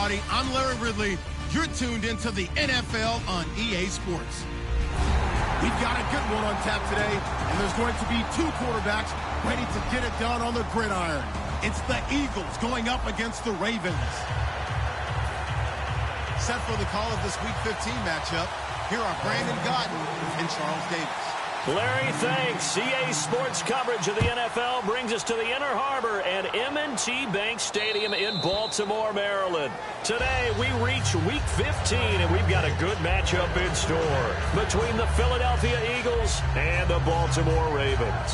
everybody. I'm Larry Ridley. You're tuned into the NFL on EA Sports. We've got a good one on tap today, and there's going to be two quarterbacks ready to get it done on the gridiron. It's the Eagles going up against the Ravens. Set for the call of this Week 15 matchup, here are Brandon Gaudin and Charles Davis. Larry, thanks. EA Sports coverage of the NFL brings us to the Inner Harbor and M&T Bank Stadium in Baltimore, Maryland. Today, we reach Week 15, and we've got a good matchup in store between the Philadelphia Eagles and the Baltimore Ravens.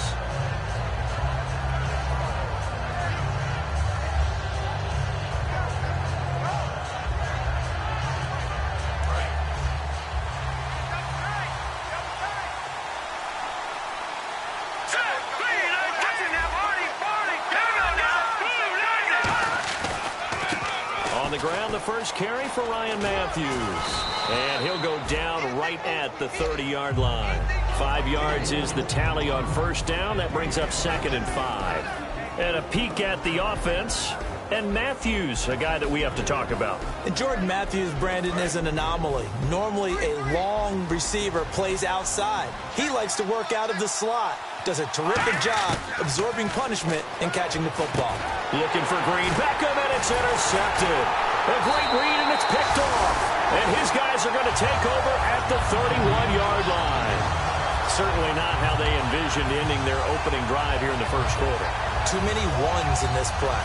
Ground, the first carry for Ryan Matthews. And he'll go down right at the 30-yard line. 5 yards is the tally on first down. That brings up 2nd and 5. And a peek at the offense. And Matthews, a guy that we have to talk about. And Jordan Matthews, Brandon, is an anomaly. Normally, a long receiver plays outside. He likes to work out of the slot. Does a terrific job absorbing punishment and catching the football. Looking for Green. Beckham, and it's intercepted. A great read, and it's picked off. And his guys are going to take over at the 31-yard line. Certainly not how they envisioned ending their opening drive here in the first quarter. Too many ones in this play.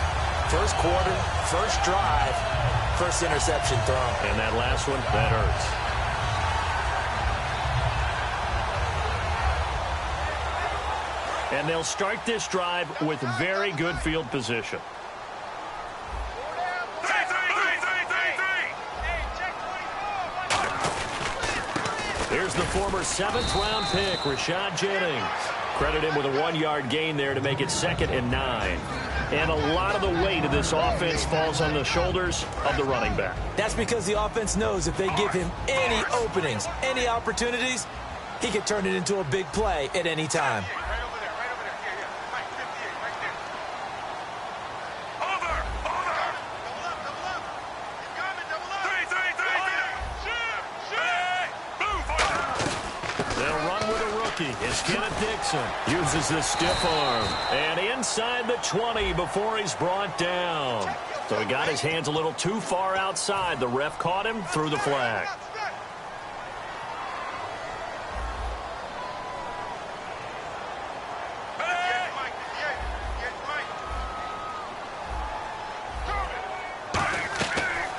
First quarter, first drive, first interception thrown. And that last one, that hurts. And they'll start this drive with very good field position. Here's the former 7th-round pick, Rashad Jennings. Credit him with a 1-yard gain there to make it 2nd and 9. And a lot of the weight of this offense falls on the shoulders of the running back. That's because the offense knows if they give him any openings, any opportunities, he can turn it into a big play at any time. Is Kenneth Dixon. Uses the stiff arm. And inside the 20 before he's brought down. So he got his hands a little too far outside. The ref caught him, threw the flag.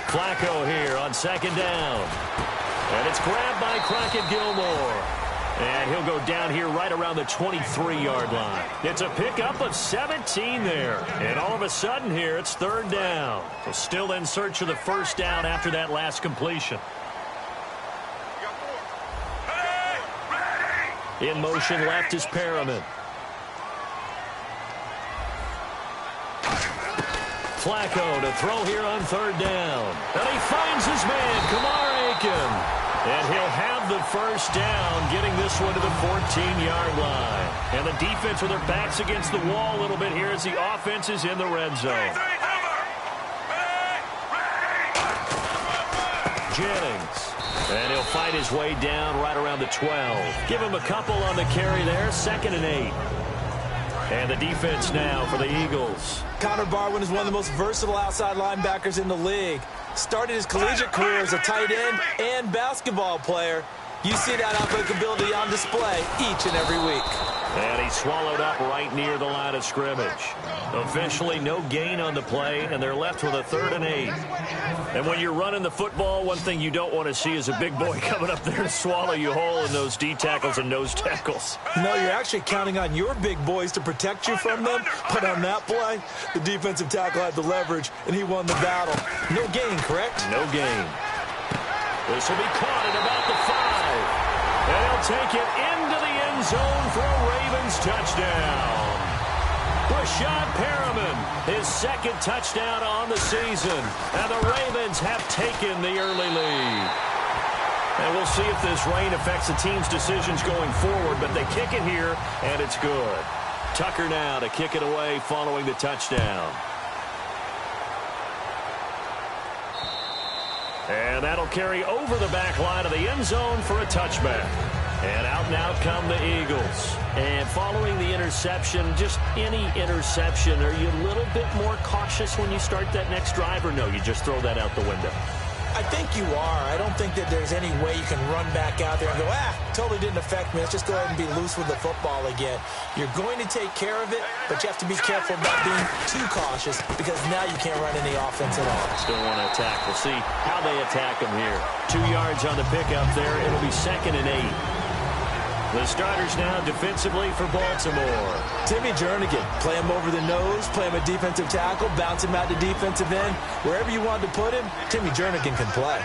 Flacco here on 2nd down. And it's grabbed by Crockett Gilmore. And he'll go down here right around the 23-yard line. It's a pickup of 17 there. And all of a sudden here, it's 3rd down. So still in search of the first down after that last completion. In motion left is Perriman. Flacco to throw here on 3rd down. And he finds his man, Kamar Aiken. And he'll have the first down, getting this one to the 14-yard line. And the defense with their backs against the wall a little bit here as the offense is in the red zone. Jennings. And he'll fight his way down right around the 12. Give him a couple on the carry there, 2nd and 8. And the defense now for the Eagles. Connor Barwin is one of the most versatile outside linebackers in the league. Started his collegiate career as a tight end and basketball player. You see that applicability on display each and every week. And he's swallowed up right near the line of scrimmage. Officially no gain on the play, and they're left with a 3rd and 8. And when you're running the football, one thing you don't want to see is a big boy coming up there to swallow you whole in those D tackles and nose tackles. No, you're actually counting on your big boys to protect you from them. But on that play, the defensive tackle had the leverage, and he won the battle. No gain, correct? No gain. This will be caught at about the 5. And he'll take it into the end zone for a Ravens touchdown. Rashad Perriman, his 2nd touchdown on the season. And the Ravens have taken the early lead. And we'll see if this rain affects the team's decisions going forward, but they kick it here, and it's good. Tucker now to kick it away following the touchdown. And that'll carry over the back line of the end zone for a touchback. And out come the Eagles. And following the interception, just any interception, are you a little bit more cautious when you start that next drive, or no, you just throw that out the window? I think you are. I don't think that there's any way you can run back out there and go, totally didn't affect me. Let's just go ahead and be loose with the football again. You're going to take care of it, but you have to be careful about being too cautious because now you can't run any offense at all. Still want to attack. We'll see how they attack them here. 2 yards on the pickup there. It'll be 2nd and 8. The starters now defensively for Baltimore. Timmy Jernigan, play him over the nose, play him a defensive tackle, bounce him out to defensive end. Wherever you want to put him, Timmy Jernigan can play.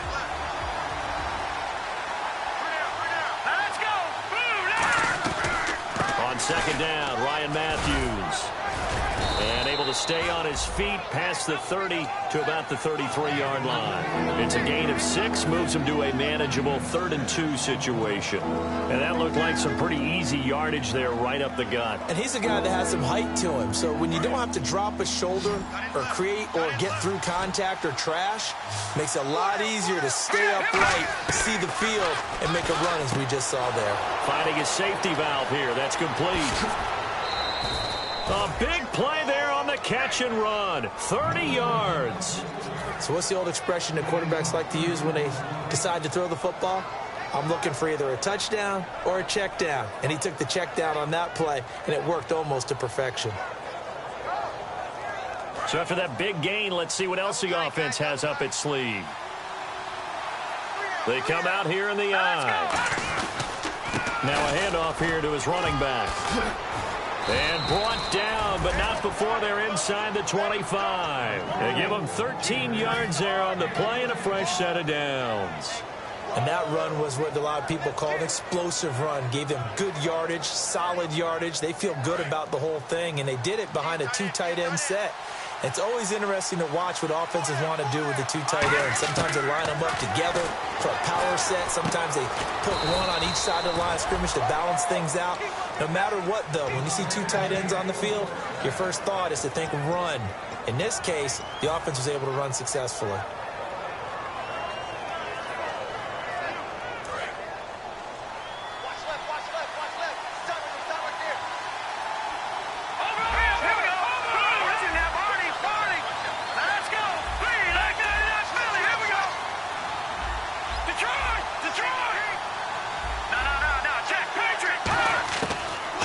On 2nd down, Ryan Matthews. And able to stay on his feet past the 30 to about the 33-yard line. It's a gain of 6, moves him to a manageable 3rd and 2 situation. And that looked like some pretty easy yardage there right up the gut. And he's a guy that has some height to him. So when you don't have to drop a shoulder or create or get through contact or trash, makes it a lot easier to stay upright, see the field, and make a run as we just saw there. Finding his safety valve here. That's complete. A big play there on the catch and run. 30 yards. So what's the old expression that quarterbacks like to use when they decide to throw the football? I'm looking for either a touchdown or a check down. And he took the check down on that play, and it worked almost to perfection. So after that big gain, let's see what else the offense has up its sleeve. They come out here in the eye. Now a handoff here to his running back. And brought down, but not before they're inside the 25. They give them 13 yards there on the play and a fresh set of downs. And that run was what a lot of people call an explosive run. Gave them good yardage, solid yardage. They feel good about the whole thing, and they did it behind a 2 tight end set. It's always interesting to watch what offenses want to do with the 2 tight ends. Sometimes they line them up together for a power set. Sometimes they put one on each side of the line of scrimmage to balance things out. No matter what, though, when you see 2 tight ends on the field, your first thought is to think run. In this case, the offense was able to run successfully.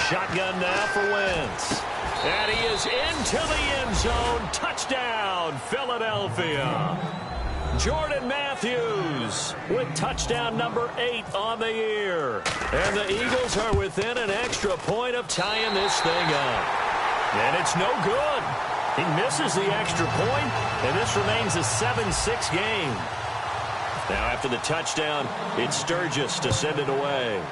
Shotgun now for Wentz. And he is into the end zone. Touchdown, Philadelphia. Jordan Matthews with touchdown number 8 on the year. And the Eagles are within an extra point of tying this thing up. And it's no good. He misses the extra point, and this remains a 7-6 game. Now after the touchdown, it's Sturgis to send it away.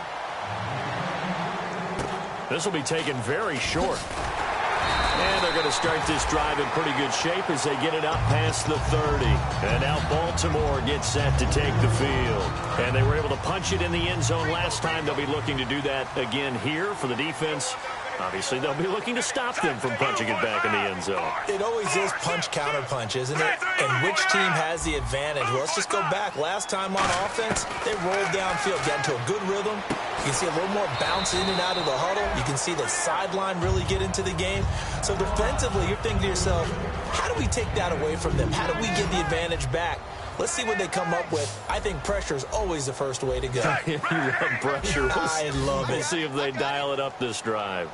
This will be taken very short. And they're going to start this drive in pretty good shape as they get it up past the 30. And now Baltimore gets set to take the field. And they were able to punch it in the end zone last time. They'll be looking to do that again here for the defense. Obviously, they'll be looking to stop them from punching it back in the end zone. It always is punch-counter-punch, isn't it? And which team has the advantage? Well, let's just go back. Last time on offense, they rolled downfield, got into a good rhythm. You can see a little more bounce in and out of the huddle. You can see the sideline really get into the game. So defensively, you're thinking to yourself, how do we take that away from them? How do we get the advantage back? Let's see what they come up with. I think pressure is always the first way to go. You love pressure. I love it. We'll see if they dial it up this drive.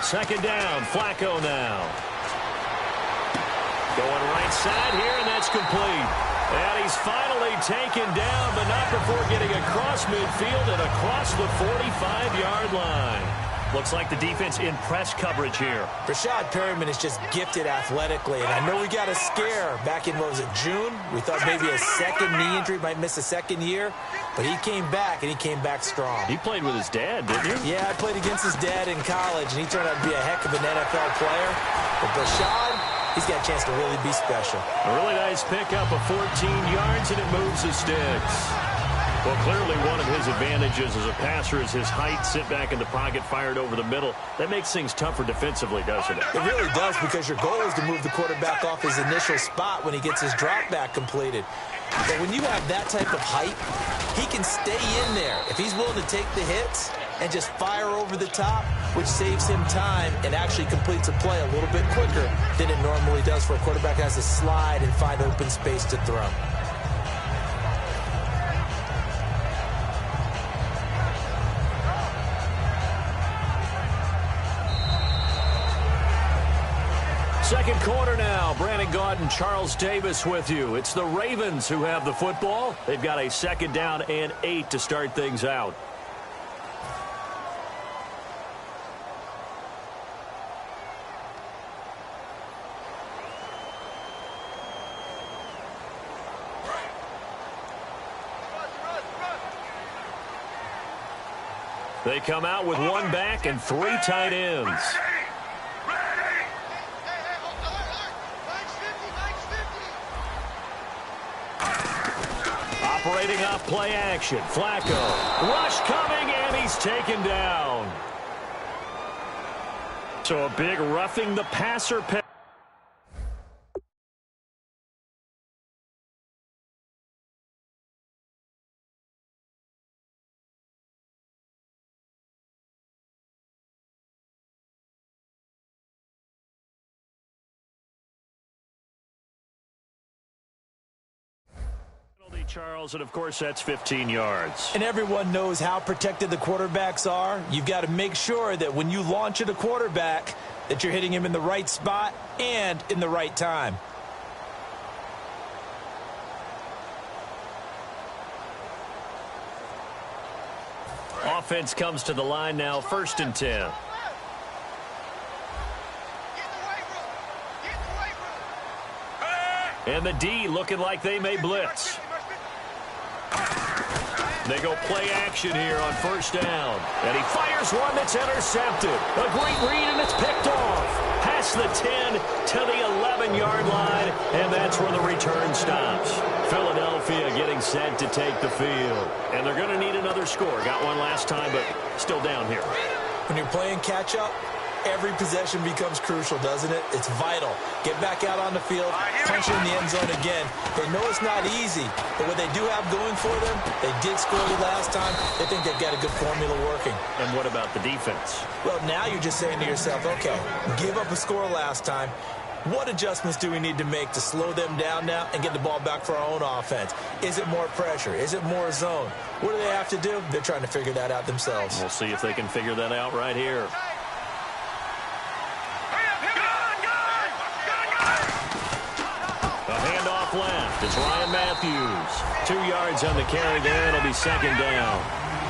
Second down, Flacco now. Going right side here, and that's complete. And he's finally taken down, but not before getting across midfield and across the 45-yard line. Looks like the defense in press coverage here. Rashad Perryman is just gifted athletically, and I know we got a scare back in, what was it, June? We thought maybe a second knee injury, might miss a second year, but he came back, and he came back strong. He played with his dad, didn't he? Yeah, I played against his dad in college, and he turned out to be a heck of an NFL player. But Rashad, he's got a chance to really be special. A really nice pickup of 14 yards, and it moves the sticks. Well, clearly one of his advantages as a passer is his height, sit back in the pocket, fired over the middle. That makes things tougher defensively, doesn't it? It really does, because your goal is to move the quarterback off his initial spot when he gets his drop back completed. But when you have that type of height, he can stay in there if he's willing to take the hits and just fire over the top, which saves him time and actually completes a play a little bit quicker than it normally does for a quarterback that has to slide and find open space to throw. Second quarter now. Brandon Gaud and Charles Davis with you. It's the Ravens who have the football. They've got a 2nd down and 8 to start things out. They come out with 1 back and 3 tight ends. Operating off play action. Flacco. Rush coming, and he's taken down. So a big roughing the passer penalty. Charles, and of course that's 15 yards. And everyone knows how protected the quarterbacks are. You've got to make sure that when you launch at a quarterback that you're hitting him in the right spot and in the right time. Offense comes to the line now, 1st and 10. And the D looking like they may blitz. They go play action here on 1st down. And he fires one that's intercepted. A great read, and it's picked off. Past the 10 to the 11-yard line, and that's where the return stops. Philadelphia getting set to take the field. And they're going to need another score. Got one last time, but still down here. When you're playing catch-up, every possession becomes crucial, doesn't it? It's vital. Get back out on the field, punch it in the end zone again. They know it's not easy, but what they do have going for them, they did score the last time. They think they've got a good formula working. And what about the defense? Well, now you're just saying to yourself, okay, give up a score last time. What adjustments do we need to make to slow them down now and get the ball back for our own offense? Is it more pressure? Is it more zone? What do they have to do? They're trying to figure that out themselves. We'll see if they can figure that out right here. Left is Ryan Matthews. 2 yards on the carry there. It'll be 2nd down.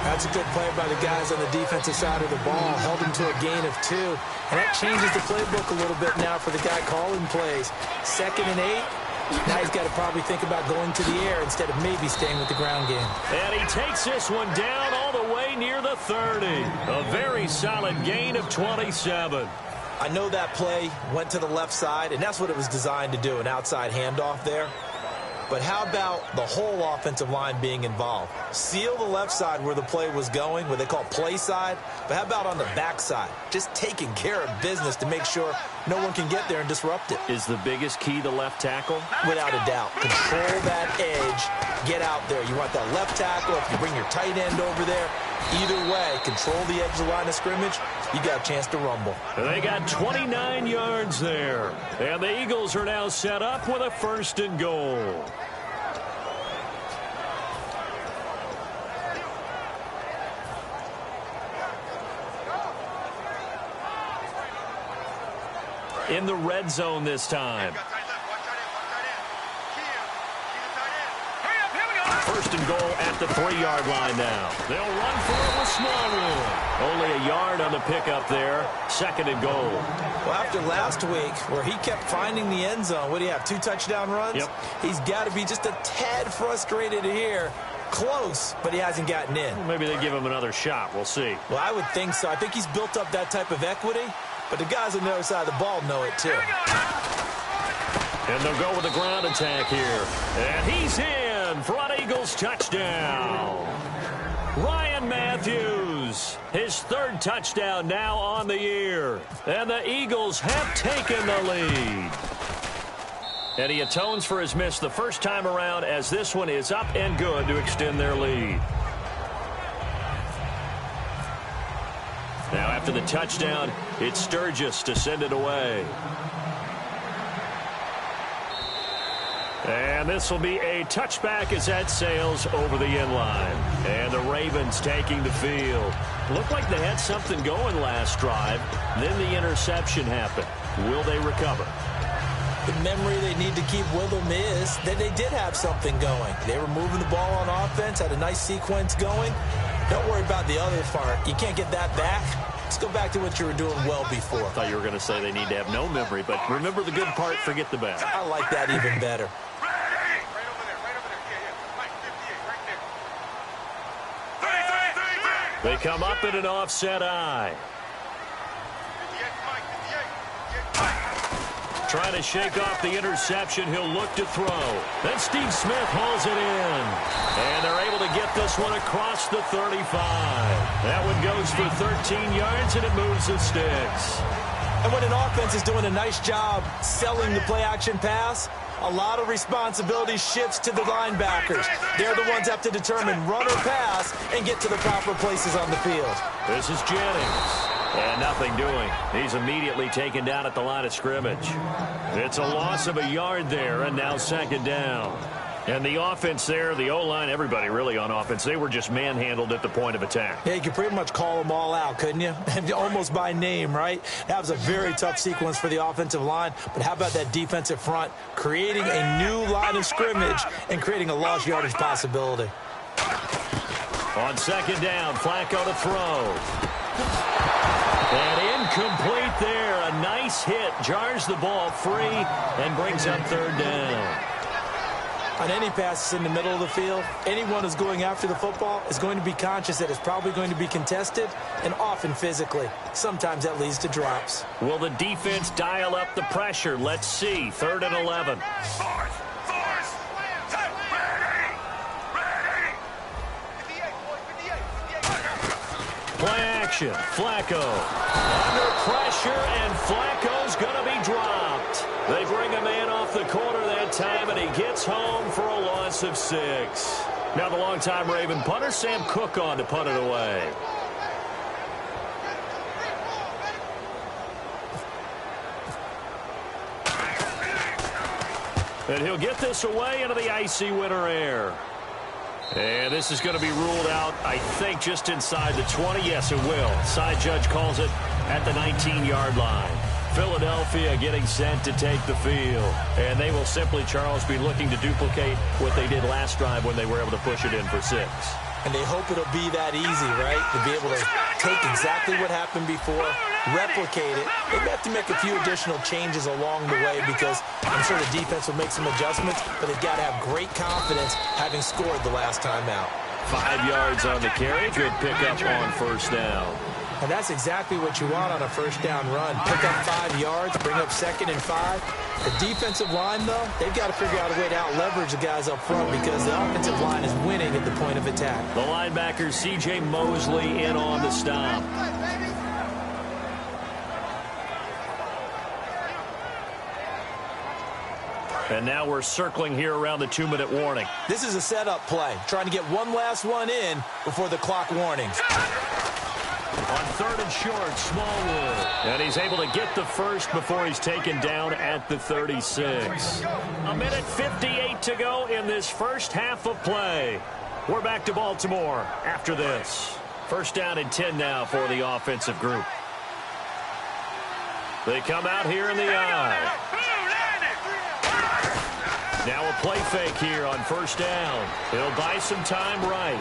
That's a good play by the guys on the defensive side of the ball. Held him to a gain of 2. And that changes the playbook a little bit now for the guy calling plays. 2nd and 8. Now he's got to probably think about going to the air instead of maybe staying with the ground game. And he takes this one down all the way near the 30. A very solid gain of 27. I know that play went to the left side, and that's what it was designed to do, an outside handoff there. But how about the whole offensive line being involved? Seal the left side where the play was going, what they call play side. But how about on the back side? Just taking care of business to make sure no one can get there and disrupt it. Is the biggest key the left tackle? Without a doubt. Control that edge. Get out there. You want that left tackle. If you bring your tight end over there, either way, control the edge of the line of scrimmage. You got a chance to rumble. They got 29 yards there. And the Eagles are now set up with a 1st and goal. In the red zone this time. 1st and goal at the 3-yard line now. They'll run for it with Smallwood. Only a yard on the pickup there. 2nd and goal. Well, after last week where he kept finding the end zone, what do you have, 2 touchdown runs? Yep. He's got to be just a tad frustrated here. Close, but he hasn't gotten in. Well, maybe they give him another shot. We'll see. Well, I would think so. I think he's built up that type of equity, but the guys on the other side of the ball know it too. And they'll go with a ground attack here. And he's in. run for an Eagles touchdown. Ryan Matthews, his third touchdown now on the year. And the Eagles have taken the lead. And he atones for his miss the first time around as this one is up and good to extend their lead. Now after the touchdown, it's Sturgis to send it away. And this will be a touchback as that sails over the end line. And the Ravens taking the field. Looked like they had something going last drive. Then the interception happened. Will they recover? The memory they need to keep with them is that they did have something going. They were moving the ball on offense, had a nice sequence going. Don't worry about the other part. You can't get that back. Let's go back to what you were doing well before. I thought you were going to say they need to have no memory, but remember the good part, forget the bad. I like that even better. They come up in an offset eye. Trying to shake off the interception. He'll look to throw. Then Steve Smith hauls it in. And they're able to get this one across the 35. That one goes for 13 yards, and it moves the sticks. And when an offense is doing a nice job selling the play-action pass, a lot of responsibility shifts to the linebackers. They're the ones that have to determine run or pass and get to the proper places on the field. This is Jennings. And nothing doing. He's immediately taken down at the line of scrimmage. It's a loss of a yard there, and now second down. And the offense there, the O-line, everybody really on offense, they were just manhandled at the point of attack. Yeah, you could pretty much call them all out, couldn't you? Almost by name, right? That was a very tough sequence for the offensive line. But how about that defensive front creating a new line of scrimmage and creating a lost yardage possibility? On second down, Flacco to throw. And incomplete there. A nice hit. Jars the ball free and brings up third down. On any passes in the middle of the field, anyone who's going after the football is going to be conscious that it's probably going to be contested and often physically. Sometimes that leads to drops. Will the defense dial up the pressure? Let's see. 3rd and 11. Play action. Flacco under pressure, and Flacco's going to be dropped. They bring a man off the corner that time, and he gets home for a loss of 6. Now the longtime Raven punter, Sam Cook, on to punt it away. And he'll get this away into the icy winter air. And this is going to be ruled out, I think, just inside the 20. Yes, it will. Side judge calls it at the 19-yard line. Philadelphia getting sent to take the field. And they will simply, Charles, be looking to duplicate what they did last drive when they were able to push it in for 6. And they hope it'll be that easy, right? To be able to take exactly what happened before, replicate it. They may have to make a few additional changes along the way because I'm sure the defense will make some adjustments, but they've got to have great confidence having scored the last time out. 5 yards on the carry. Good pickup on first down. And that's exactly what you want on a first down run. Pick up 5 yards, bring up 2nd and 5. The defensive line, though, they've got to figure out a way to out-leverage the guys up front because the offensive line is winning at the point of attack. The linebacker, C.J. Mosley, in on the stop. And now we're circling here around the 2-minute warning. This is a setup play, trying to get one last one in before the clock warning. On 3rd and short, Smallwood. And he's able to get the first before he's taken down at the 36. 1:58 to go in this first half of play. We're back to Baltimore after this. First down and 10 now for the offensive group. They come out here in the eye. Now a play fake here on first down. He'll buy some time right.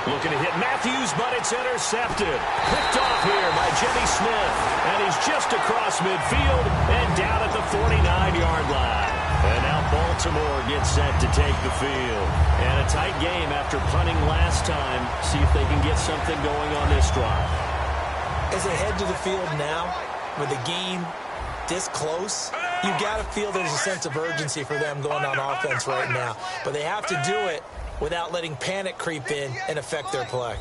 Looking to hit Matthews, but it's intercepted. Picked off here by Jimmy Smith. And he's just across midfield and down at the 49-yard line. And now Baltimore gets set to take the field. And a tight game after punting last time. See if they can get something going on this drive. As they head to the field now, with the game this close, You got to feel there's a sense of urgency for them going on offense right now. But they have to do it without letting panic creep in and affect their play.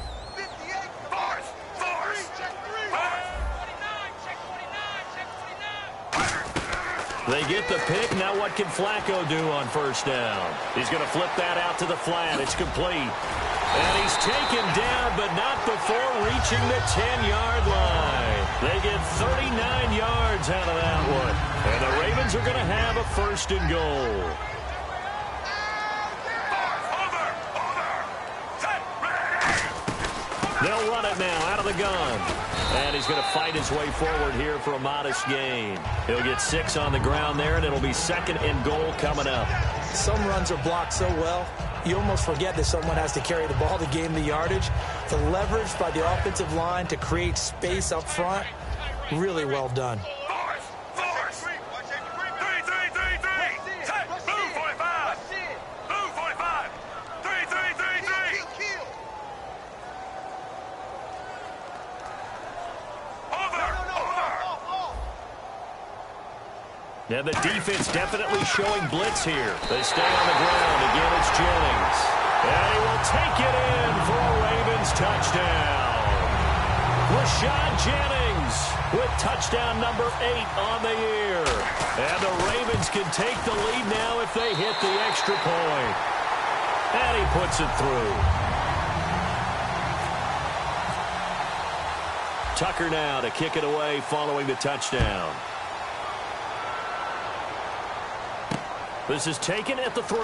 They get the pick. Now what can Flacco do on first down? He's going to flip that out to the flat. It's complete. And he's taken down, but not before reaching the 10-yard line. They get 39 yards out of that one. And the Ravens are going to have a first and goal. They'll run it now out of the gun. And he's going to fight his way forward here for a modest gain. He'll get 6 on the ground there, and it'll be second and goal coming up. Some runs are blocked so well, you almost forget that someone has to carry the ball to gain the yardage. The leverage by the offensive line to create space up front, really well done. Now the defense definitely showing blitz here. They stay on the ground. Again, it's Jennings. And he will take it in for a Ravens touchdown. Rashad Jennings with touchdown number 8 on the year. And the Ravens can take the lead now if they hit the extra point. And he puts it through. Tucker now to kick it away following the touchdown. This is taken at the 3.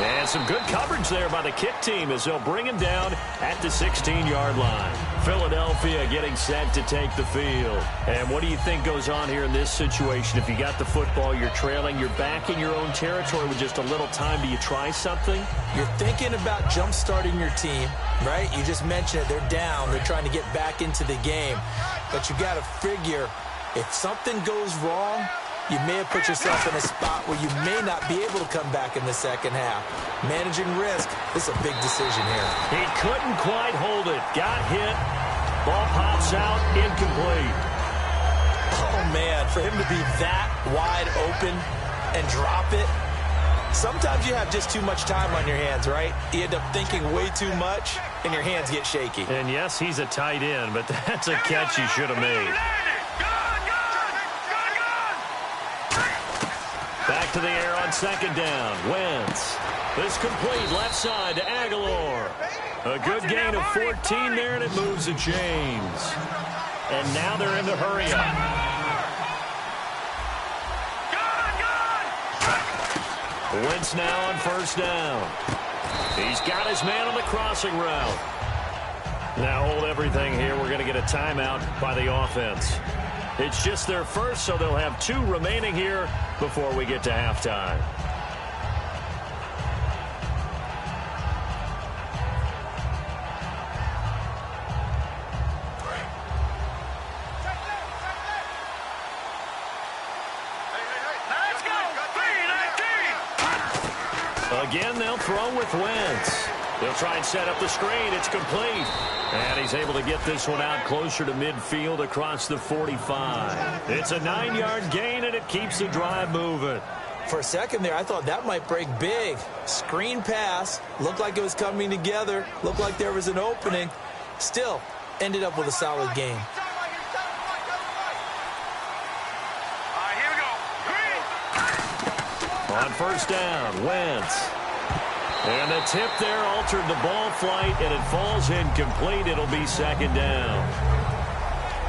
And some good coverage there by the kick team as they'll bring him down at the 16-yard line. Philadelphia getting set to take the field. And what do you think goes on here in this situation? If you got the football, you're trailing, you're back in your own territory with just a little time. Do you try something? You're thinking about jump-starting your team, right? You just mentioned it. They're down. They're trying to get back into the game. But you got to figure, if something goes wrong, you may have put yourself in a spot where you may not be able to come back in the second half. Managing risk, this is a big decision here. He couldn't quite hold it. Got hit. Ball pops out, incomplete. Oh, man, for him to be that wide open and drop it, sometimes you have just too much time on your hands, right? You end up thinking way too much, and your hands get shaky. And, yes, he's a tight end, but that's a catch he should have made. Back to the air on second down. Wentz. This complete left side to Aguilar. A good gain of 14 there, and it moves the chains. And now they're in the hurry-up. Wentz now on first down. He's got his man on the crossing route. Now hold everything here. We're going to get a timeout by the offense. It's just their first, so they'll have 2 remaining here before we get to halftime. Again, they'll throw with Wentz. They'll try and set up the screen. It's complete. And he's able to get this one out closer to midfield across the 45. It's a 9-yard gain, and it keeps the drive moving. For a second there, I thought that might break big. Screen pass. Looked like it was coming together. Looked like there was an opening. Still, ended up with a solid gain. On first down, Wentz. And the tip there altered the ball flight, and it falls incomplete. It'll be second down.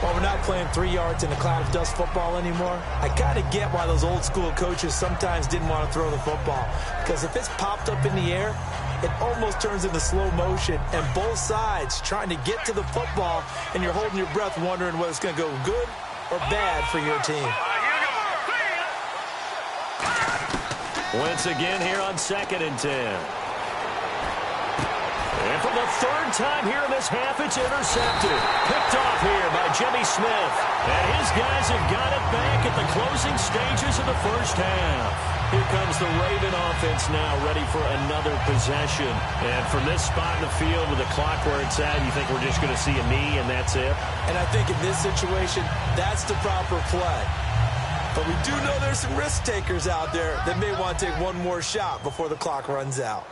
Well, we're not playing 3 yards in a cloud of dust football anymore. I kind of get why those old school coaches sometimes didn't want to throw the football. Because if it's popped up in the air, it almost turns into slow motion. And both sides trying to get to the football, and you're holding your breath wondering whether it's going to go good or bad for your team. Wentz again here on second and 10. And for the 3rd time here in this half, it's intercepted. Picked off here by Jimmy Smith. And his guys have got it back at the closing stages of the first half. Here comes the Raven offense now, ready for another possession. And from this spot in the field with the clock where it's at, you think we're just going to see a knee and that's it? And I think in this situation, that's the proper play. But we do know there's some risk takers out there that may want to take one more shot before the clock runs out.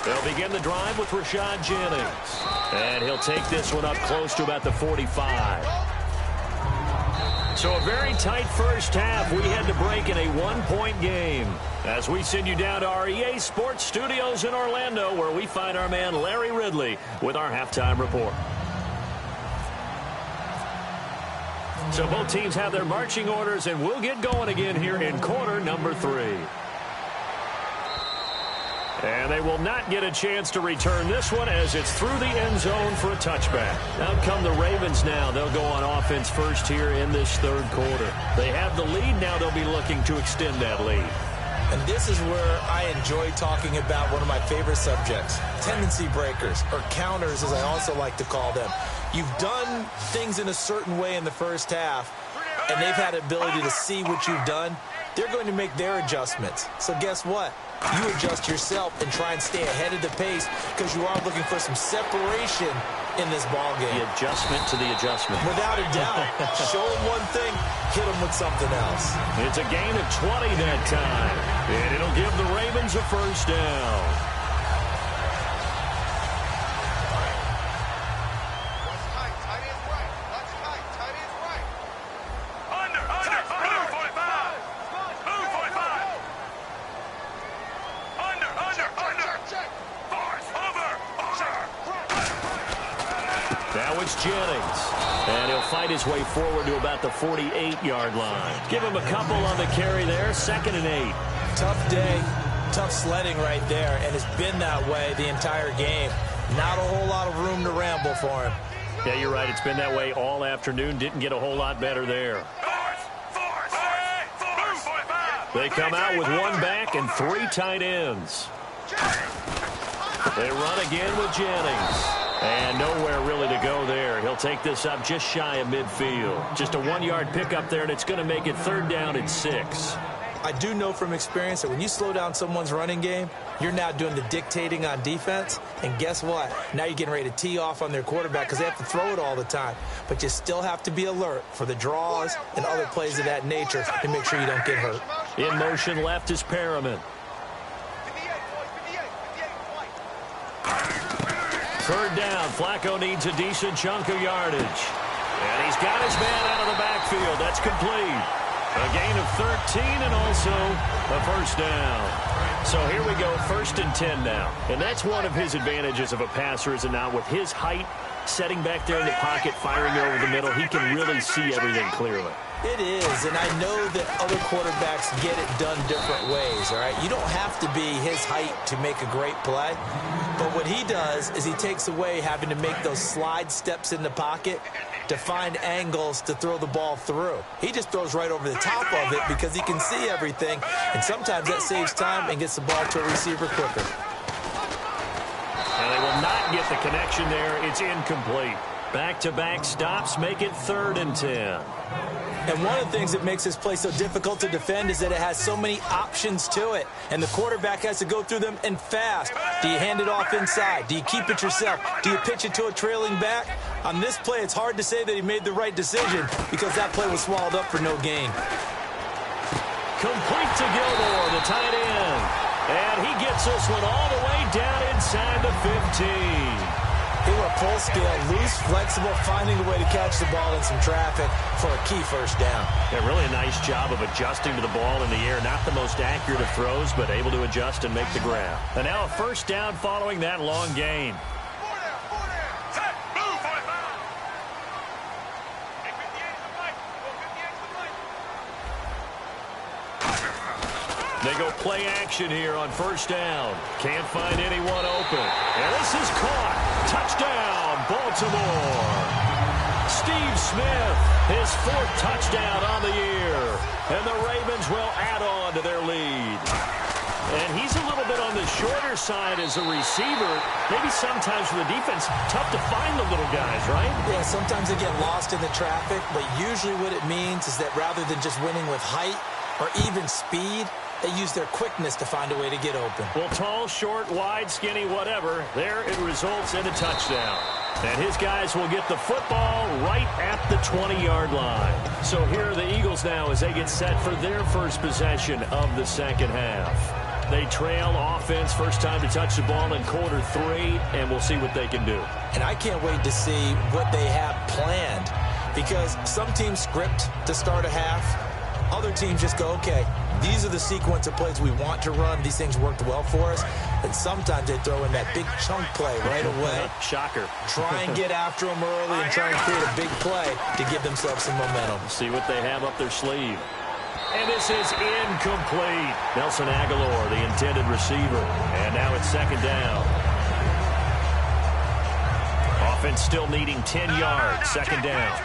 They'll begin the drive with Rashad Jennings. And he'll take this one up close to about the 45. So a very tight first half. We had to break in a one-point game. As we send you down to our EA Sports Studios in Orlando, where we find our man Larry Ridley with our halftime report. So both teams have their marching orders, and we'll get going again here in quarter number 3. And they will not get a chance to return this one as it's through the end zone for a touchback. Out come the Ravens now. They'll go on offense first here in this third quarter. They have the lead. Now they'll be looking to extend that lead. And this is where I enjoy talking about one of my favorite subjects, tendency breakers, or counters as I also like to call them. You've done things in a certain way in the first half, and they've had the ability to see what you've done. They're going to make their adjustments. So guess what? You adjust yourself and try and stay ahead of the pace because you are looking for some separation in this ball game. The adjustment to the adjustment. Without a doubt. Show them one thing, hit them with something else. It's a gain of 20 that time. And it'll give the Ravens a first down. Jennings, and he'll fight his way forward to about the 48-yard line. Give him a couple on the carry there, 2nd and 8. Tough day, tough sledding right there, and it's been that way the entire game. Not a whole lot of room to ramble for him. Yeah, you're right. It's been that way all afternoon. Didn't get a whole lot better there. They come out with one back and 3 tight ends. They run again with Jennings. And nowhere really to go there. He'll take this up just shy of midfield. Just a 1-yard pickup there, and it's going to make it 3rd down and 6. I do know from experience that when you slow down someone's running game, you're now doing the dictating on defense. And guess what? Now you're getting ready to tee off on their quarterback because they have to throw it all the time. But you still have to be alert for the draws and other plays of that nature to make sure you don't get hurt. In motion left is Perriman. 3rd down. Flacco needs a decent chunk of yardage. And he's got his man out of the backfield. That's complete. A gain of 13 and also a first down. So here we go, 1st and 10 now. And that's one of his advantages of a passer, is it not? With his height, setting back there in the pocket, firing over the middle, he can really see everything clearly. It is, and I know that other quarterbacks get it done different ways, all right? You don't have to be his height to make a great play, but what he does is he takes away having to make those slide steps in the pocket to find angles to throw the ball through. He just throws right over the top of it because he can see everything, and sometimes that saves time and gets the ball to a receiver quicker. And they will not get the connection there. It's incomplete. Back-to-back stops make it 3rd and 10. And one of the things that makes this play so difficult to defend is that it has so many options to it, and the quarterback has to go through them and fast. Do you hand it off inside? Do you keep it yourself? Do you pitch it to a trailing back? On this play, it's hard to say that he made the right decision because that play was swallowed up for no gain. Complete to Gilmore, the tight end. And he gets this one all the way down inside the 15. He went full scale, loose, flexible, finding a way to catch the ball in some traffic for a key first down. Yeah, really a nice job of adjusting to the ball in the air. Not the most accurate of throws, but able to adjust and make the grab. And now a first down following that long gain. They go play action here on first down. Can't find anyone open. And this is caught. Touchdown, Baltimore. Steve Smith, his 4th touchdown on the year. And the Ravens will add on to their lead. And he's a little bit on the shorter other side, as a receiver, maybe sometimes for the defense, tough to find the little guys, right? Yeah, sometimes they get lost in the traffic, but usually what it means is that rather than just winning with height or even speed, they use their quickness to find a way to get open. Well, tall, short, wide, skinny, whatever, there it results in a touchdown. And his guys will get the football right at the 20-yard line. So here are the Eagles now as they get set for their first possession of the second half. They trail offense, first time to touch the ball in quarter 3, and we'll see what they can do. And I can't wait to see what they have planned, because some teams script to start a half. Other teams just go, okay, these are the sequence of plays we want to run. These things worked well for us. And sometimes they throw in that big chunk play right away. Shocker. Try and get after them early and try and create a big play to give themselves some momentum. See what they have up their sleeve. And this is incomplete. Nelson Aguilar, the intended receiver. And now it's second down. Offense still needing 10 yards. Second down.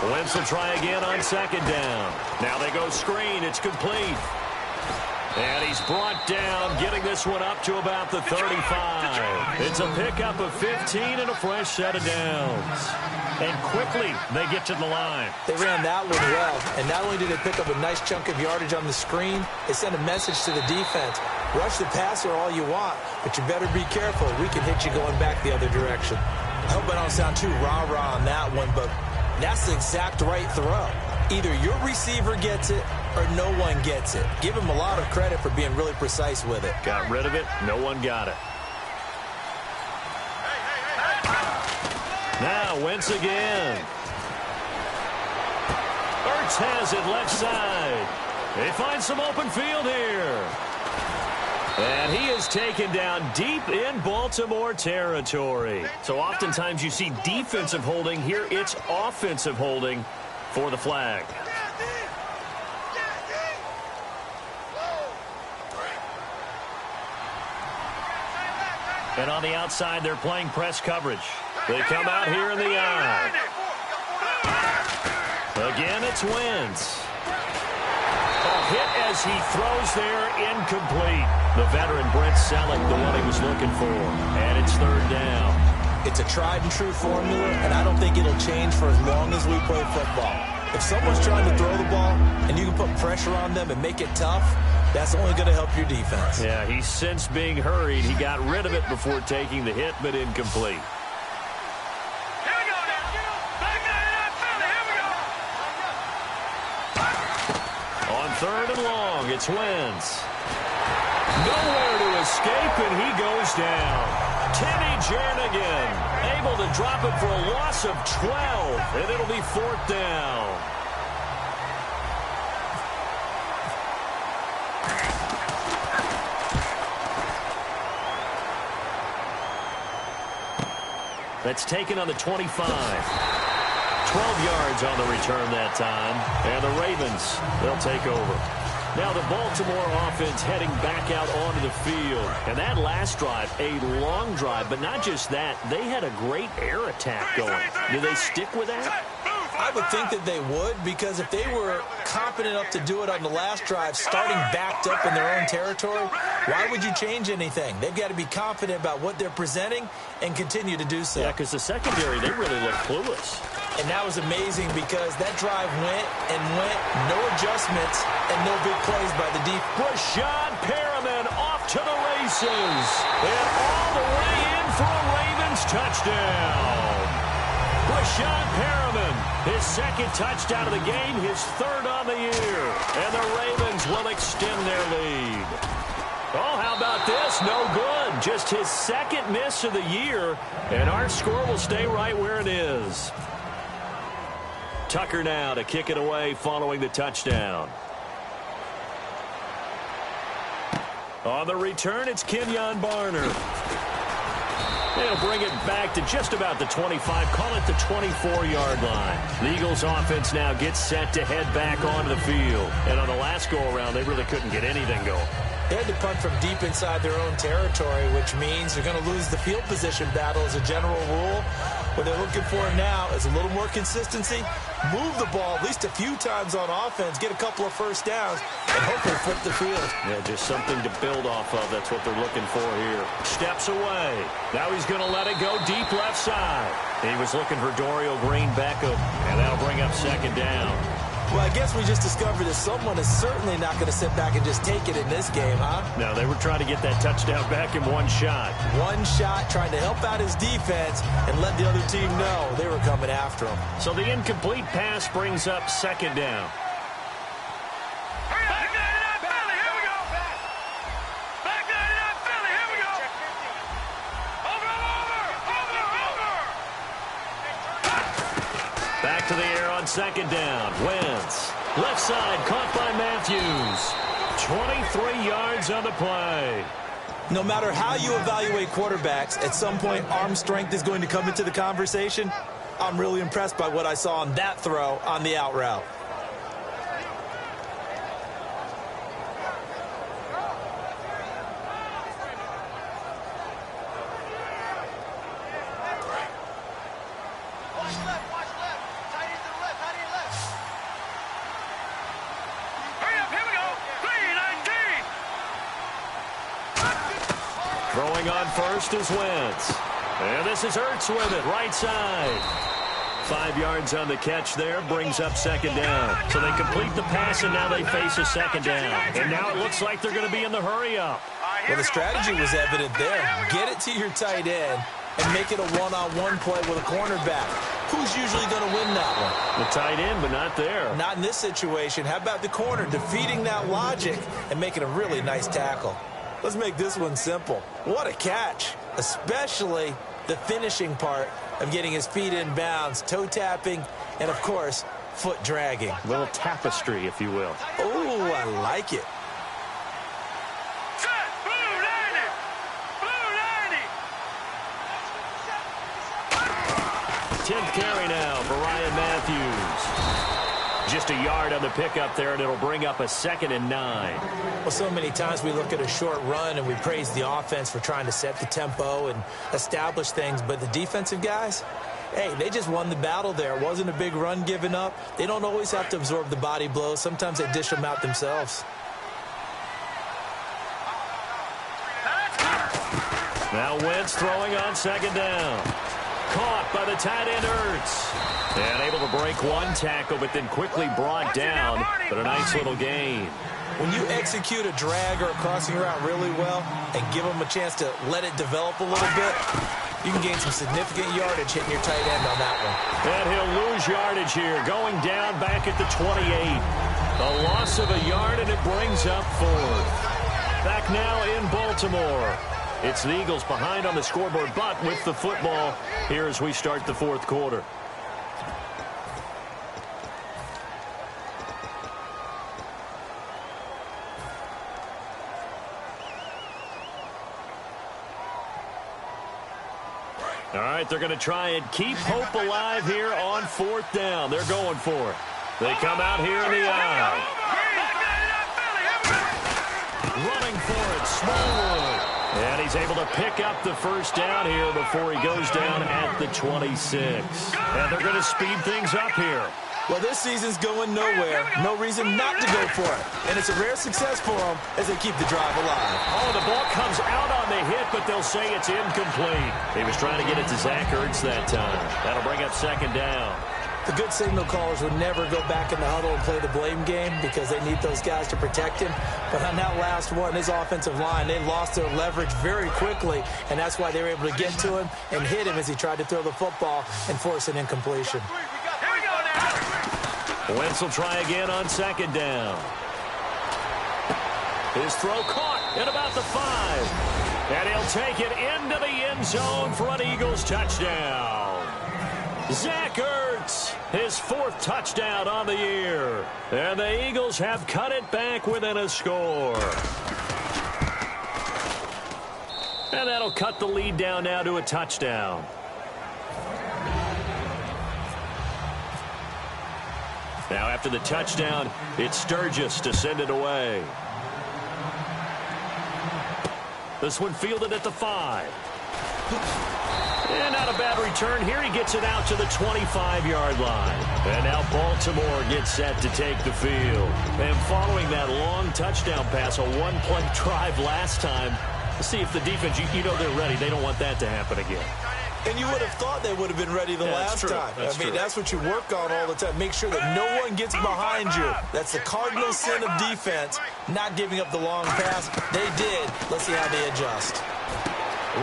Wentz will try again on second down. Now they go screen. It's complete. And he's brought down, getting this one up to about the 35. It's a pickup of 15 and a fresh set of downs. And quickly, they get to the line. They ran that one well. And not only did they pick up a nice chunk of yardage on the screen, they sent a message to the defense. Rush the passer all you want, but you better be careful. We can hit you going back the other direction. I hope I don't sound too rah-rah on that one, but that's the exact right throw. Either your receiver gets it or no one gets it. Give him a lot of credit for being really precise with it. Got rid of it. No one got it. Now Wentz again. Ertz has it left side. They find some open field here. And he is taken down deep in Baltimore territory. So oftentimes you see defensive holding. Here it's offensive holding for the flag. And on the outside, they're playing press coverage. They come out here in the eye. Again, it's Wentz. A hit as he throws there, incomplete. The veteran Brent Selleck, the one he was looking for. And it's third down. It's a tried and true formula, and I don't think it'll change for as long as we play football. If someone's trying to throw the ball and you can put pressure on them and make it tough, that's only going to help your defense. Yeah, he's since being hurried. He got rid of it before taking the hit, but incomplete. On third and long, it's Wentz. Nowhere to escape, and he goes down. Timmy Jernigan able to drop it for a loss of 12, and it'll be fourth down. That's taken on the 25. 12 yards on the return that time. And the Ravens, they'll take over. Now the Baltimore offense heading back out onto the field. And that last drive, a long drive, but not just that. They had a great air attack going. Do they stick with that? I would think that they would, because if they were confident enough to do it on the last drive, starting backed up in their own territory, why would you change anything? They've got to be confident about what they're presenting and continue to do so. Yeah, because the secondary, they really look clueless. And that was amazing because that drive went and went, no adjustments and no big plays by the defense. Rashad Perriman off to the races. And all the way in for a Ravens touchdown. Rashad Perriman, his second touchdown of the game, his third on the year. And the Ravens will extend their lead. Oh, how about this? No good. Just his second miss of the year. And our score will stay right where it is. Tucker now to kick it away following the touchdown. On the return, it's Kenyon Barner. They'll bring it back to just about the 25, call it the 24-yard line. The Eagles offense now gets set to head back onto the field. And on the last go-around, they really couldn't get anything going. They had to punt from deep inside their own territory, which means they're going to lose the field position battle as a general rule. What they're looking for now is a little more consistency move the ball at least a few times on offense, get a couple of first downs, and hopefully flip the field. Yeah, just something to build off of. That's what they're looking for here. Steps away. Now he's going to let it go deep left side. He was looking for Dorial Green Beckham, and that'll bring up second down. Well, I guess we just discovered that someone is certainly not going to sit back and just take it in this game, huh? No, they were trying to get that touchdown back in one shot. One shot, trying to help out his defense and let the other team know they were coming after him. So the incomplete pass brings up second down. Back to the air on second down. Wentz. Left side, caught by Matthews. 23 yards on the play. No matter how you evaluate quarterbacks, at some point arm strength is going to come into the conversation. I'm really impressed by what I saw on that throw on the out route. Throwing on first is Wentz. And this is Ertz with it, right side. 5 yards on the catch there, brings up second down. So they complete the pass, and now they face a second down. And now it looks like they're going to be in the hurry-up. Well, the strategy was evident there. Get it to your tight end and make it a one-on-one play with a cornerback. Who's usually going to win that one? The tight end, but not there. Not in this situation. How about the corner defeating that logic and making a really nice tackle? Let's make this one simple. What a catch, especially the finishing part of getting his feet in bounds, toe tapping, and, of course, foot dragging. A little tapestry, if you will. Oh, I like it. 10th carry now for Ryan Matthews. Just a yard on the pickup there, and it'll bring up a 2nd and 9. Well, so many times we look at a short run and we praise the offense for trying to set the tempo and establish things, but the defensive guys, hey, they just won the battle there. It wasn't a big run given up. They don't always have to absorb the body blows. Sometimes they dish them out themselves. Now Wentz throwing on second down. Caught by the tight end Ertz. And able to break one tackle, but then quickly brought down. But a nice little gain. When you execute a drag or a crossing route really well and give them a chance to let it develop a little bit, you can gain some significant yardage hitting your tight end on that one. And he'll lose yardage here, going down back at the 28. A loss of a yard, and it brings up 4th. Back now in Baltimore. It's the Eagles behind on the scoreboard, but with the football here as we start the 4th quarter. All right, they're going to try and keep hope alive here on 4th down. They're going for it. They come out here in the eye. Running for it, Smallwood. And he's able to pick up the first down here before he goes down at the 26. And they're going to speed things up here. Well, this season's going nowhere. No reason not to go for it. And it's a rare success for them as they keep the drive alive. Oh, the ball comes out on the hit, but they'll say it's incomplete. He was trying to get it to Zach Ertz that time. That'll bring up second down. The good signal callers would never go back in the huddle and play the blame game because they need those guys to protect him. But on that last one, his offensive line, they lost their leverage very quickly, and that's why they were able to get to him and hit him as he tried to throw the football and force an incompletion. Wentz will try again on second down. His throw caught at about the 5. And he'll take it into the end zone for an Eagles touchdown. Zach Ertz, his 4th touchdown on the year. And the Eagles have cut it back within a score. And that'll cut the lead down now to a touchdown. Now after the touchdown, it's Sturgis to send it away. This one fielded at the 5. And not a bad return here. He gets it out to the 25-yard line. And now Baltimore gets set to take the field. And following that long touchdown pass, a one-play drive last time, let's see if the defense, you know they're ready. They don't want that to happen again. And you would have thought they would have been ready the last time. That's what you work on all the time. Make sure that no one gets behind you. That's the cardinal sin of defense, not giving up the long pass. They did. Let's see how they adjust.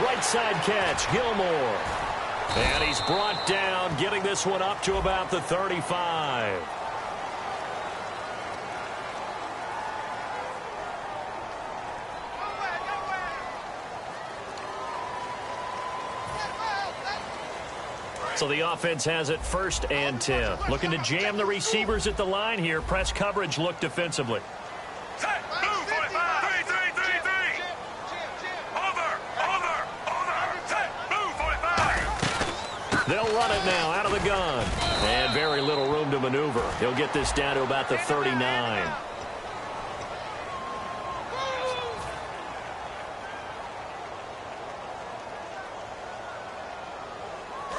Right side catch, Gilmore. And he's brought down, getting this one up to about the 35. So the offense has it 1st and 10. Looking to jam the receivers at the line here. Press coverage look defensively. Set, move, 45, 3, 3, 3, 3. Over, set, move, 45. They'll run it now out of the gun. And very little room to maneuver. He'll get this down to about the 39.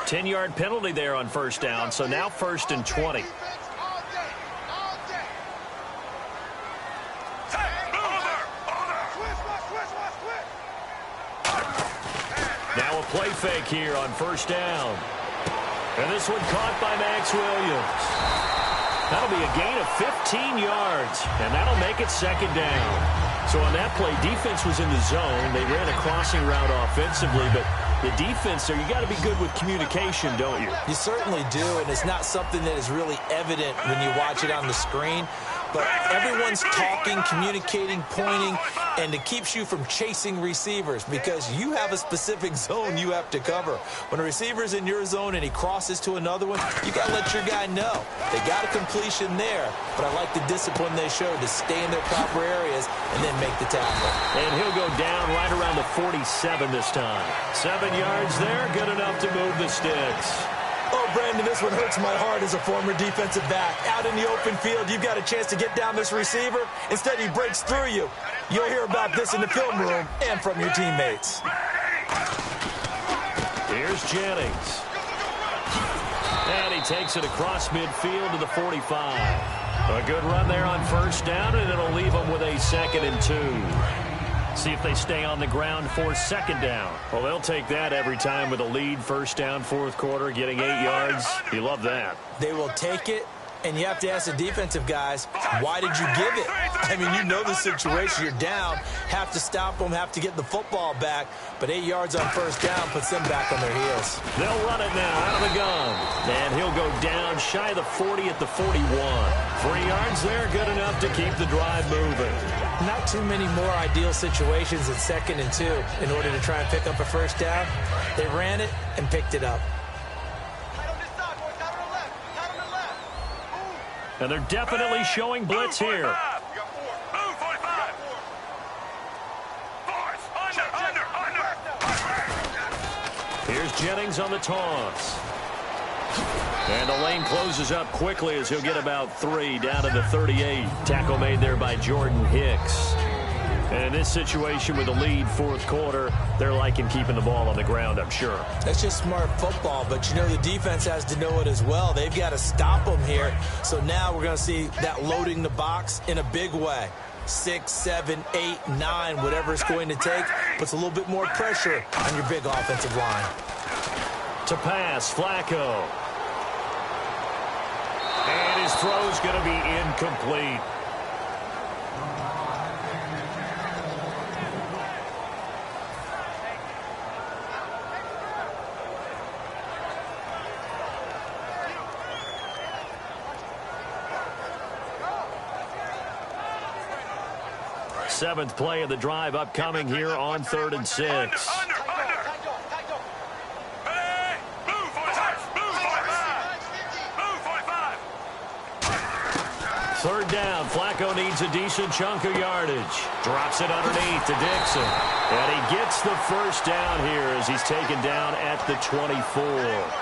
Ten-yard penalty there on 1st down, so now 1st and 20. Now a play fake here on 1st down. And this one caught by Max Williams. That'll be a gain of 15 yards, and that'll make it 2nd down. So on that play, defense was in the zone. They ran a crossing route offensively, but the defense there, you got to be good with communication, don't you? You certainly do, and it's not something that is really evident when you watch it on the screen. But everyone's talking, communicating, pointing, and it keeps you from chasing receivers because you have a specific zone you have to cover. When a receiver's in your zone and he crosses to another one, you got to let your guy know. They got a completion there, but I like the discipline they showed to stay in their proper areas and then make the tackle. And he'll go down right around the 47 this time. 7 yards there, good enough to move the sticks. Oh, Brandon, this one hurts my heart as a former defensive back. Out in the open field, you've got a chance to get down this receiver. Instead, he breaks through you. You'll hear about this in the film room and from your teammates. Here's Jennings. And he takes it across midfield to the 45. A good run there on 1st down, and it'll leave them with a 2nd and 2. See if they stay on the ground for 2nd down. Well, they'll take that every time with a lead. 1st down, 4th quarter, getting 8 yards. You love that. They will take it, and you have to ask the defensive guys, why did you give it? I mean, you know the situation. You're down, have to stop them, have to get the football back, but 8 yards on 1st down puts them back on their heels. They'll run it now out of the gun, and he'll go down shy of the 40 at the 41. 3 yards there, good enough to keep the drive moving. Not too many more ideal situations at 2nd and 2 in order to try and pick up a 1st down. They ran it and picked it up. And they're definitely showing blitz here. Move, 45. Force, under. Here's Jennings on the toss. And the lane closes up quickly as he'll get about 3 down to the 38. Tackle made there by Jordan Hicks. And in this situation with the lead 4th quarter, they're liking keeping the ball on the ground, I'm sure. That's just smart football, but you know the defense has to know it as well. They've got to stop them here. So now we're going to see that loading the box in a big way. 6, 7, 8, 9, whatever it's going to take, puts a little bit more pressure on your big offensive line. To pass, Flacco. And his throw's going to be incomplete. Seventh play of the drive upcoming here on 3rd and 6. Under. Hey, move, 45. Move, 45. 3rd down. Flacco needs a decent chunk of yardage. Drops it underneath to Dixon. And he gets the 1st down here as he's taken down at the 24.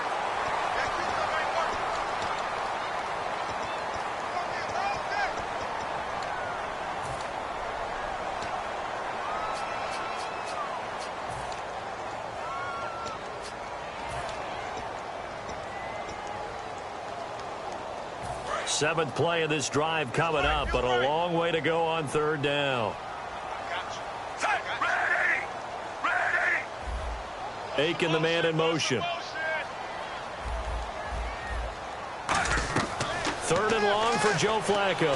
7th play of this drive coming up, but a long way to go on 3rd down. Ready! Ready! Aiken, the man in motion. 3rd and long for Joe Flacco.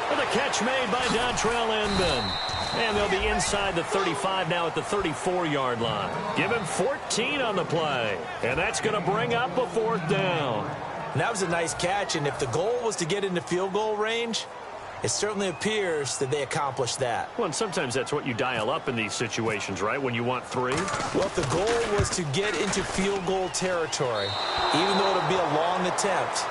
With a catch made by Dontrell Inman. And they'll be inside the 35 now at the 34-yard line. Give him 14 on the play. And that's going to bring up a 4th down. And that was a nice catch, and if the goal was to get into field goal range, it certainly appears that they accomplished that. Well, and sometimes that's what you dial up in these situations, right, when you want 3? Well, if the goal was to get into field goal territory, even though it'll be a long attempt,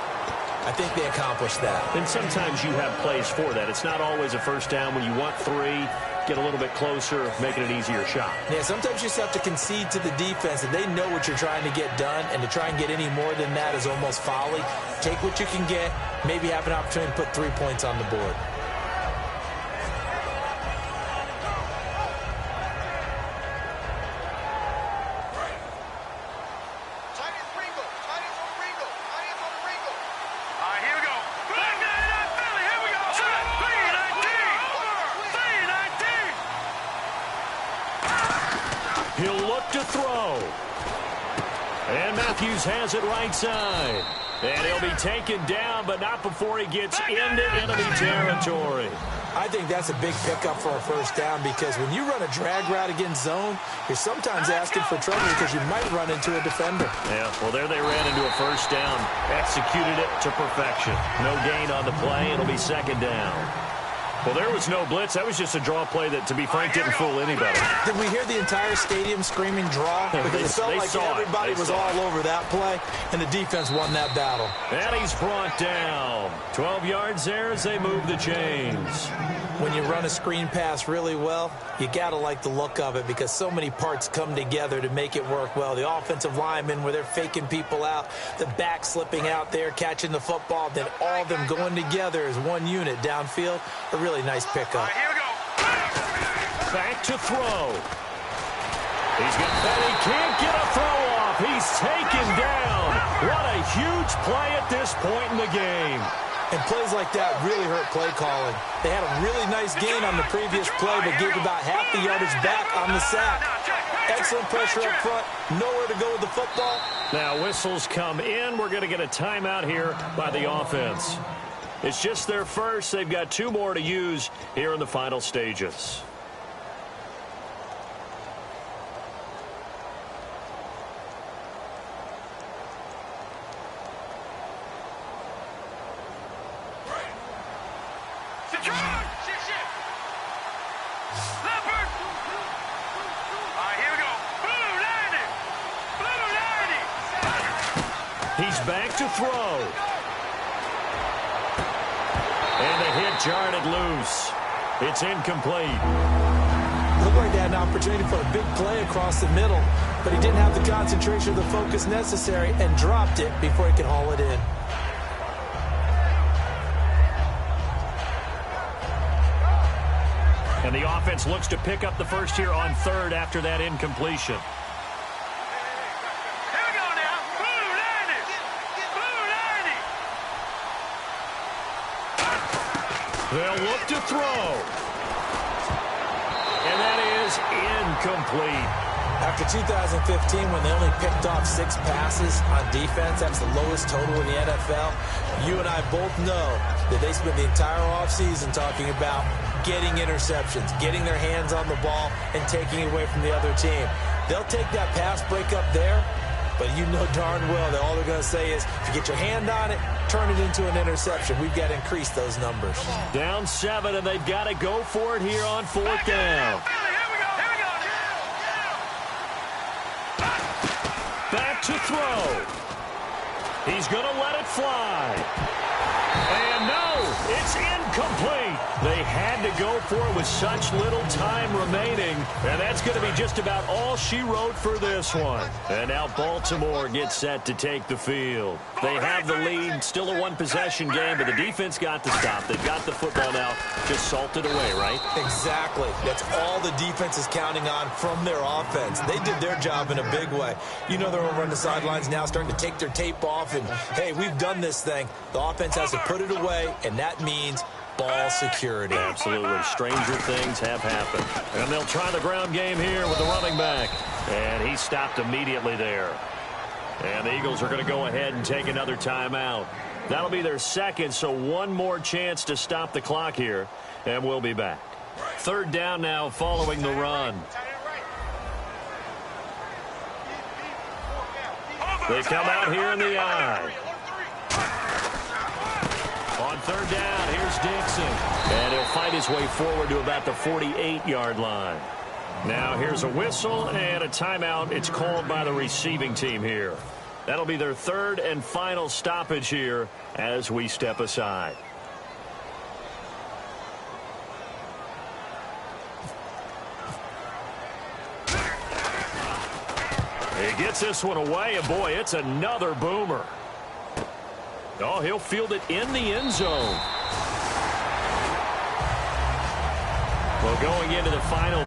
I think they accomplished that. And sometimes you have plays for that. It's not always a 1st down. When you want 3, get a little bit closer, making it an easier shot. Yeah, sometimes you just have to concede to the defense that they know what you're trying to get done, and to try and get any more than that is almost folly. Take what you can get, maybe have an opportunity to put 3 points on the board. He'll look to throw. And Matthews has it right side. And he'll be taken down, but not before he gets into enemy territory. I think that's a big pickup for a 1st down, because when you run a drag route against zone, you're sometimes asking for trouble because you might run into a defender. Yeah, well, there they ran into a 1st down. Executed it to perfection. No gain on the play. It'll be 2nd down. Well, there was no blitz. That was just a draw play that, to be frank, didn't fool anybody. Did we hear the entire stadium screaming draw? Because it felt like everybody was all over that play, and the defense won that battle. And he's brought down. 12 yards there as they move the chains. When you run a screen pass really well, you got to like the look of it, because so many parts come together to make it work well. The offensive linemen, where they're faking people out, the back slipping out there, catching the football, then all of them going together as one unit downfield. A really nice pickup. Here we go. Back to throw. And he can't get a throw off. He's taken down. What a huge play at this point in the game. And plays like that really hurt play calling. They had a really nice gain on the previous play, but gave about half the yardage back on the sack. Excellent pressure up front. Nowhere to go with the football. Now whistles come in. We're going to get a timeout here by the offense. It's just their first. They've got 2 more to use here in the final stages. He's back to throw. And the hit jarred it loose. It's incomplete. Looked like they had an opportunity for a big play across the middle, but he didn't have the concentration or the focus necessary and dropped it before he could haul it in. And the offense looks to pick up the first here on 3rd after that incompletion. They'll look to throw. And that is incomplete. After 2015, when they only picked off 6 passes on defense, that's the lowest total in the NFL. You and I both know that they spent the entire offseason talking about getting interceptions, getting their hands on the ball, and taking it away from the other team. They'll take that pass breakup there, but you know darn well that all they're going to say is, if you get your hand on it, turn it into an interception. We've got to increase those numbers. Down 7, and they've got to go for it here on 4th down. Back to throw. He's going to let it fly. And no, it's incomplete. They had to go for it with such little time remaining. And that's going to be just about all she wrote for this one. And now Baltimore gets set to take the field. They have the lead. Still a one-possession game, but the defense got to stop. They've got the football now. Just salted away, right? Exactly. That's all the defense is counting on from their offense. They did their job in a big way. You know they're over on the sidelines now starting to take their tape off and, hey, we've done this thing. The offense defense has to put it away, and that means ball security. Absolutely. Stranger things have happened. And they'll try the ground game here with the running back. And he stopped immediately there. And the Eagles are going to go ahead and take another timeout. That'll be their second, so one more chance to stop the clock here. And we'll be back. Third down now following the run. They come out here in the eye. On third down, here's Dixon. And he'll fight his way forward to about the 48-yard line. Now here's a whistle and a timeout. It's called by the receiving team here. That'll be their third and final stoppage here as we step aside. He gets this one away, and boy, it's another boomer. Oh, he'll field it in the end zone. Well, going into the final